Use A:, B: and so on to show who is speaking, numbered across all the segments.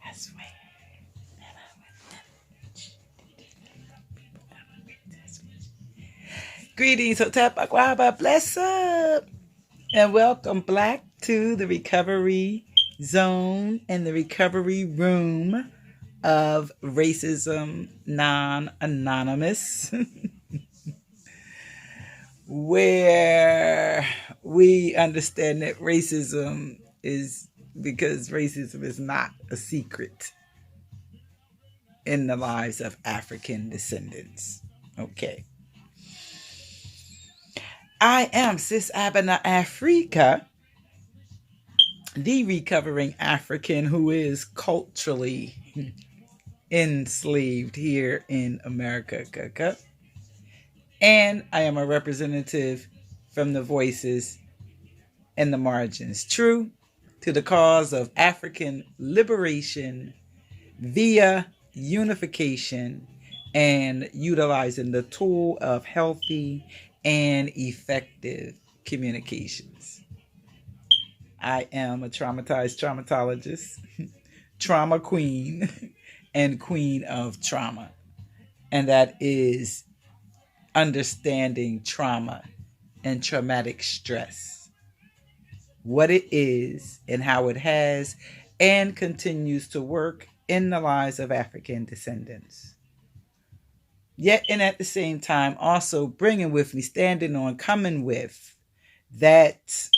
A: I swear. Greetings, Hotep Akwaba. Bless up. And welcome back to the recovery zone and the recovery room of Racism Non-Anonymous, where we understand that racism is because racism is not a secret in the lives of African descendants. Okay. I am Sis Abena Africa, the recovering African who is culturally enslaved here in America. And I am a representative from the voices and the margins, true to the cause of African liberation via unification and utilizing the tool of healthy and effective communications. I am a traumatized traumatologist, trauma queen, and queen of trauma. And that is understanding trauma and traumatic stress, what it is and how it has and continues to work in the lives of African descendants. Yet, and at the same time, also bringing with me, standing on, coming with that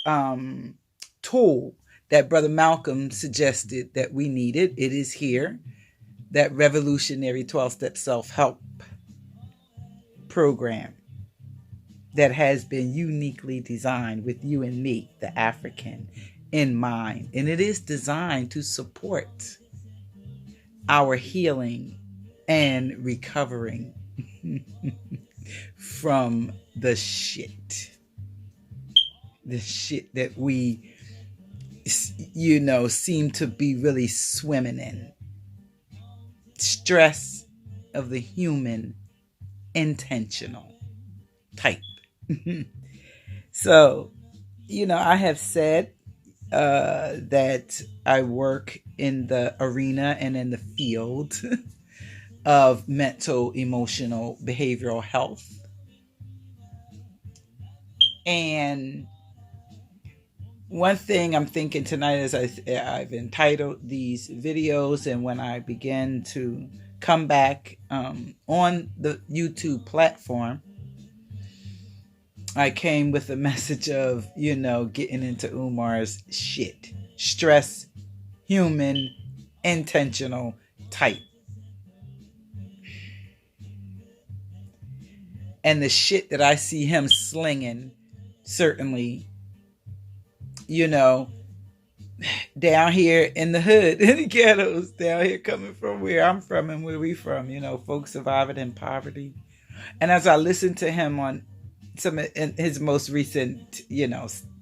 A: tool that Brother Malcolm suggested that we needed. It is here, that revolutionary 12-step self-help program that has been uniquely designed with you and me, the African, in mind. And it is designed to support our healing and recovering from the shit that we, seem to be really swimming in. Stress of the human intentional type. So, I have said that I work in the arena and in the field of mental, emotional, behavioral health. And one thing I'm thinking tonight is I've entitled these videos, and when I begin to come back on the YouTube platform, I came with a message of, getting into Umars shit. Stress, human, intentional type. And the shit that I see him slinging, certainly, down here in the hood, in the ghettos, down here coming from where I'm from and where we from, folks surviving in poverty. And as I listen to him on some of his most recent,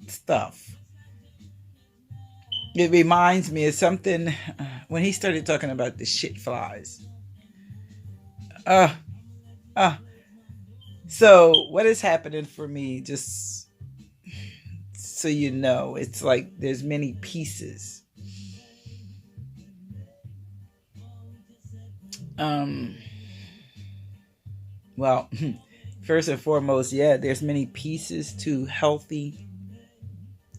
A: stuff, it reminds me of something when he started talking about the shit flies. So what is happening for me, just so you know, it's like there's many pieces. Well, first and foremost, there's many pieces to healthy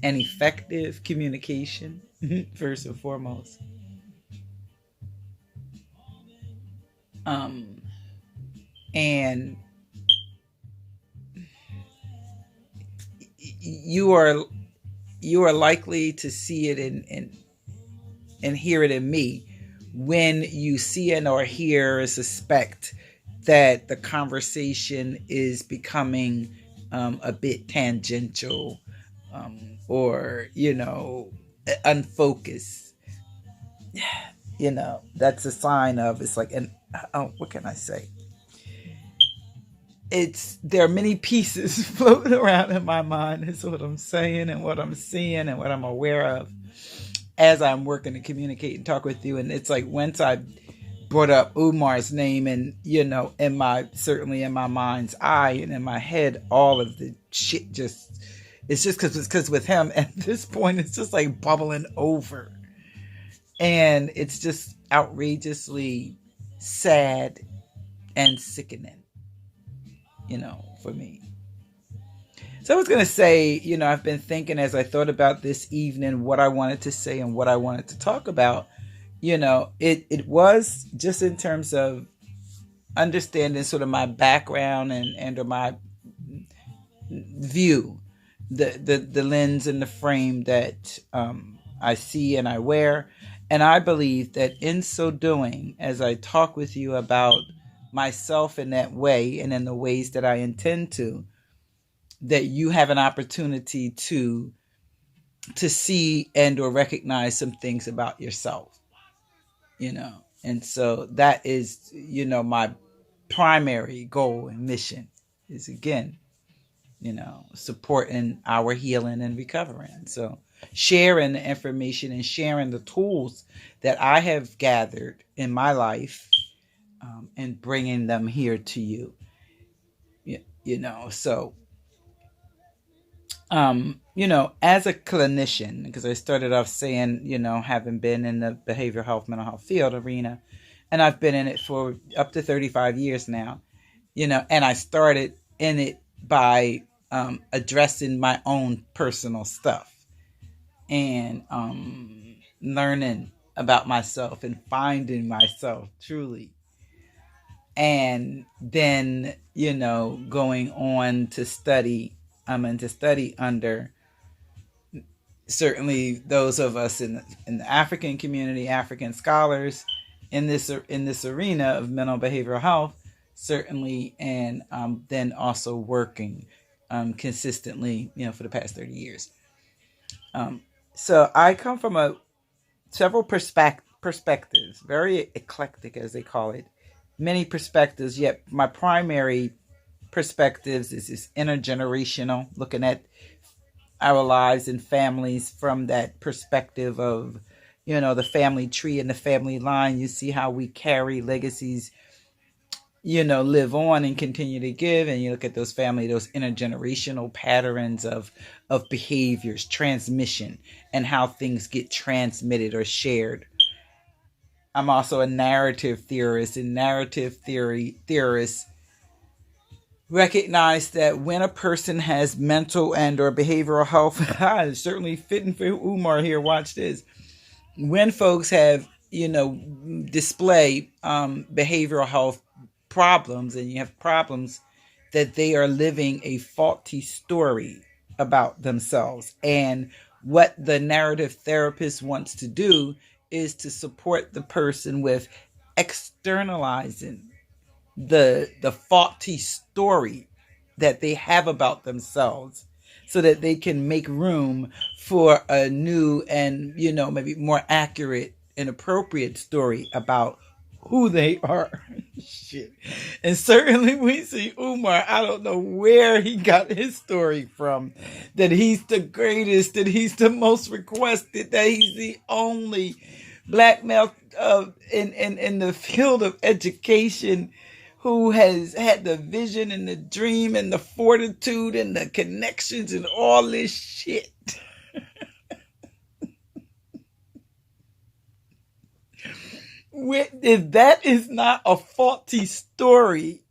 A: and effective communication, first and foremost. And you are likely to see it and hear it in me when you see it or hear or suspect that the conversation is becoming a bit tangential or unfocused. That's a sign of, it's like, what can I say? There are many pieces floating around in my mind, is what I'm saying, and what I'm seeing and what I'm aware of as I'm working to communicate and talk with you. And it's like, once I brought up Umar's name and, certainly in my mind's eye and in my head, all of the shit it's just because with him at this point, it's just like bubbling over. And it's just outrageously sad and sickening, for me. So I was going to say, I've been thinking as I thought about this evening what I wanted to say and what I wanted to talk about. It was just in terms of understanding sort of my background and or my view, the lens and the frame that I see and I wear. And I believe that in so doing, as I talk with you about myself in that way and in the ways that I intend to, that you have an opportunity to see and or recognize some things about yourself, And so that is, my primary goal and mission is, again, supporting our healing and recovering. So sharing the information and sharing the tools that I have gathered in my life, and bringing them here to you. So as a clinician, because I started off saying, having been in the behavioral health, mental health field arena, and I've been in it for up to 35 years now, and I started in it by addressing my own personal stuff and learning about myself and finding myself truly. And then, going on to study, under certainly those of us in the African community, African scholars in this arena of mental behavioral health, certainly, and then also working consistently, for the past 30 years. So I come from several perspectives, very eclectic, as they call it, many perspectives, yet my primary perspectives is this intergenerational, looking at our lives and families from that perspective of, the family tree and the family line. You see how we carry legacies, live on and continue to give. And you look at those intergenerational patterns of behaviors, transmission, and how things get transmitted or shared. I'm also a narrative theorist, and narrative theorists recognize that when a person has mental and or behavioral health, it's certainly fitting for Umar here, watch this. When folks have, display behavioral health problems, and you have problems that they are living a faulty story about themselves. And what the narrative therapist wants to do is to support the person with externalizing the faulty story that they have about themselves, so that they can make room for a new and, maybe more accurate and appropriate story about who they are. Shit. And certainly we see Umar, I don't know where he got his story from, that he's the greatest, that he's the most requested, that he's the only black male in the field of education who has had the vision and the dream and the fortitude and the connections and all this shit. If that is not a faulty story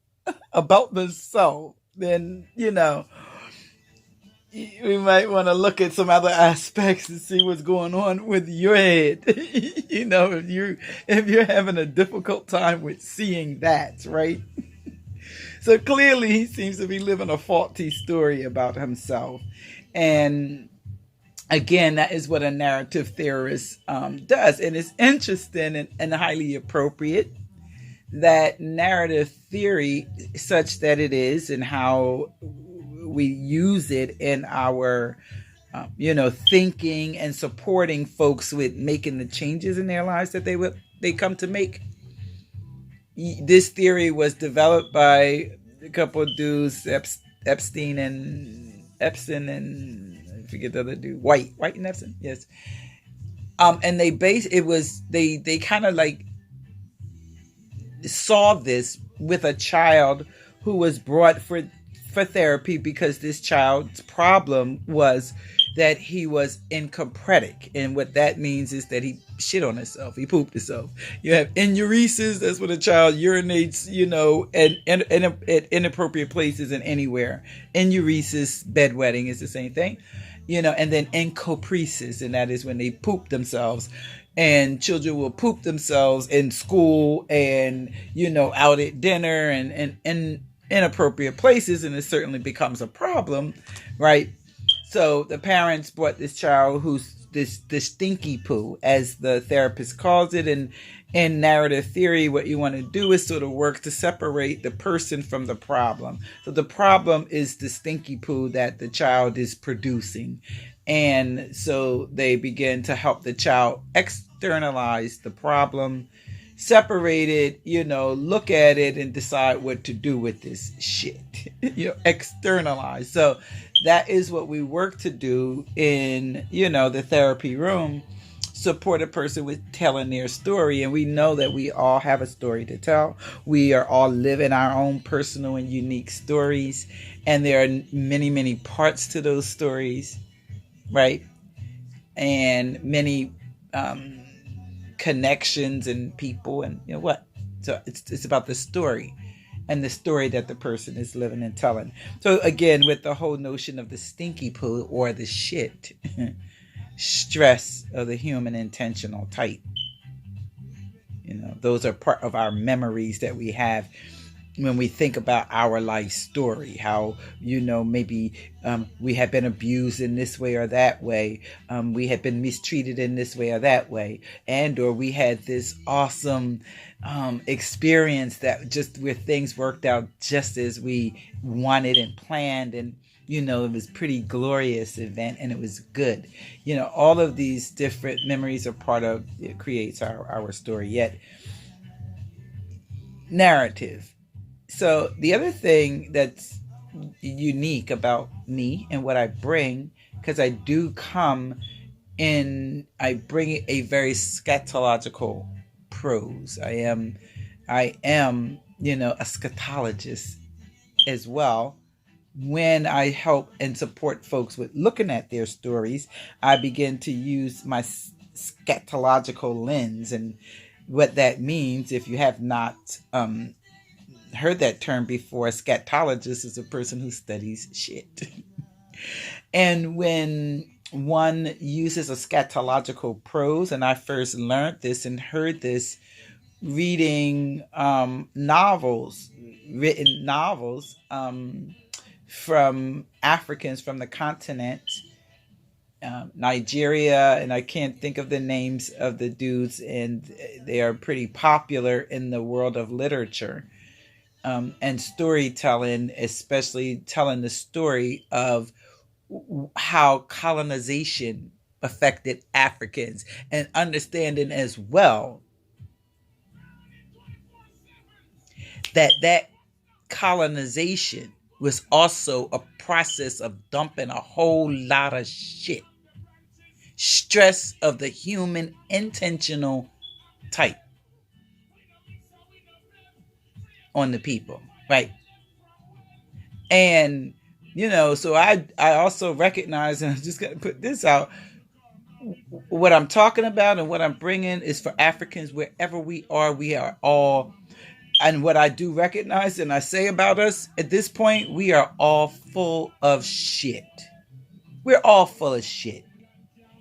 A: about the soul, then, we might want to look at some other aspects and see what's going on with your head. If you're having a difficult time with seeing that, right? So clearly he seems to be living a faulty story about himself. And again, that is what a narrative theorist does. And it's interesting and highly appropriate that narrative theory, such that it is, and how we use it in our, thinking and supporting folks with making the changes in their lives that they come to make. This theory was developed by a couple of dudes, Epstein and I forget the other dude, White and Epstein, yes. And they kind of like saw this with a child who was brought for therapy, because this child's problem was that he was incompretic. And what that means is that he shit on himself. He pooped himself. You have enuresis. That's when a child urinates, at inappropriate places and anywhere. Enuresis, bedwetting is the same thing. And then encopresis, and that is when they poop themselves. And children will poop themselves in school and, out at dinner and in inappropriate places, and it certainly becomes a problem, right? So the parents brought this child who's this stinky poo, as the therapist calls it, and in narrative theory, what you want to do is sort of work to separate the person from the problem. So the problem is the stinky poo that the child is producing. And so they begin to help the child externalize the problem, separate it, look at it and decide what to do with this shit. Externalize. So that is what we work to do in, the therapy room. Support a person with telling their story. And we know that we all have a story to tell. We are all living our own personal and unique stories. And there are many, many parts to those stories, right? And many connections and people and what. So it's about the story and the story that the person is living and telling. So again, with the whole notion of the stinky poo or the shit, stress of the human intentional type. Those are part of our memories that we have when we think about our life story, how, maybe we have been abused in this way or that way. We have been mistreated in this way or that way. And, or we had this awesome experience that just where things worked out just as we wanted and planned. And, it was pretty glorious event and it was good. All of these different memories are part of, it creates our story. Yet narrative. So the other thing that's unique about me and what I bring, because I do I bring a very scatological prose. I am, a scatologist as well. When I help and support folks with looking at their stories, I begin to use my scatological lens. And what that means, if you have not heard that term before, a scatologist is a person who studies shit. And when one uses a scatological prose, and I first learned this and heard this reading written novels from Africans from the continent, Nigeria, and I can't think of the names of the dudes, and they are pretty popular in the world of literature and storytelling, especially telling the story of how colonization affected Africans, and understanding as well that colonization was also a process of dumping a whole lot of shit. Stress of the human intentional type on the people, right? And, so I also recognize, and I'm just going to put this out, what I'm talking about and what I'm bringing is for Africans wherever we are all. And what I do recognize and I say about us at this point, we are all full of shit. We're all full of shit.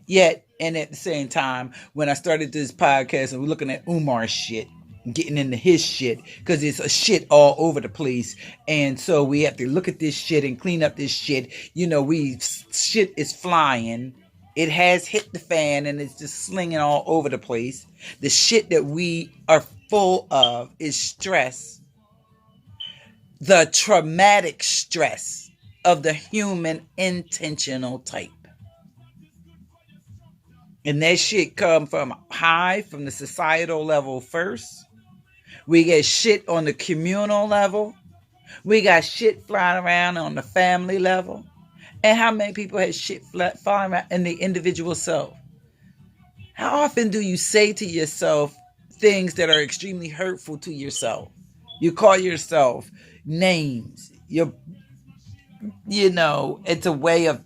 A: Yet, and at the same time, when I started this podcast and we're looking at Umars shit, getting into his shit, because it's a shit all over the place. And so we have to look at this shit and clean up this shit. Shit is flying. It has hit the fan and it's just slinging all over the place. The shit that we are full of is stress. The traumatic stress of the human intentional type. And that shit come from the societal level first. We get shit on the communal level. We got shit flying around on the family level. And how many people have shit flying around in the individual self? How often do you say to yourself things that are extremely hurtful to yourself? You call yourself names. It's a way of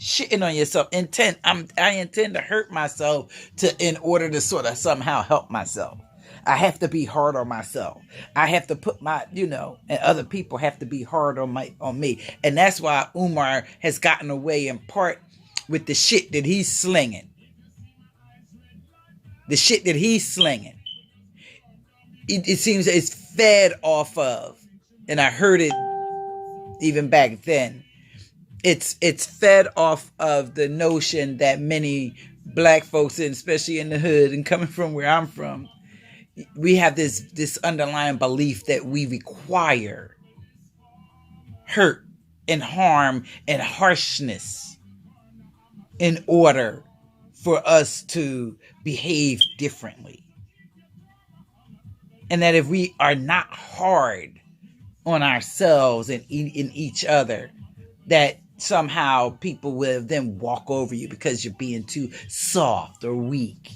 A: shitting on yourself. I intend to hurt myself in order to sort of somehow help myself. I have to be hard on myself. I have to put and other people have to be hard on me. And that's why Umar has gotten away in part with the shit that he's slinging. The shit that he's slinging. It seems it's fed off of, and I heard it even back then. It's fed off of the notion that many black folks, and especially in the hood and coming from where I'm from, we have this underlying belief that we require hurt and harm and harshness in order for us to behave differently. And that if we are not hard on ourselves and in each other, that somehow people will then walk over you because you're being too soft or weak.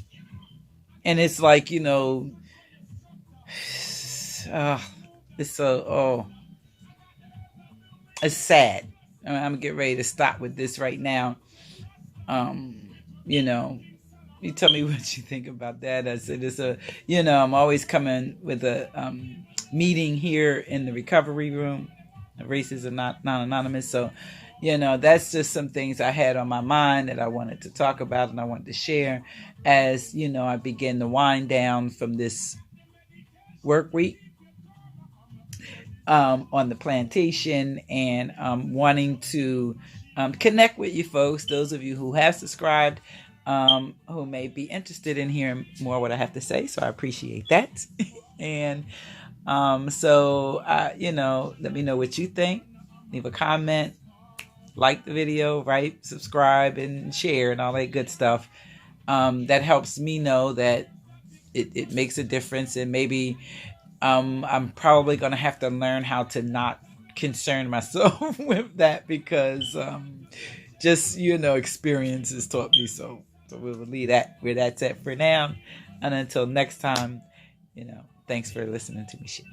A: And it's like, it's sad. I'm gonna get ready to stop with this right now. You tell me what you think about that. I said I'm always coming with a meeting here in the recovery room. Races are not anonymous. So, that's just some things I had on my mind that I wanted to talk about and I wanted to share as, I begin to wind down from this work week on the plantation and wanting to connect with you folks, those of you who have subscribed, who may be interested in hearing more what I have to say. So I appreciate that. And let me know what you think. Leave a comment, like the video, subscribe and share and all that good stuff. That helps me know that it makes a difference. And maybe I'm probably going to have to learn how to not concern myself with that because experience has taught me so. So we will leave that where that's at for now. And until next time, thanks for listening to me shit.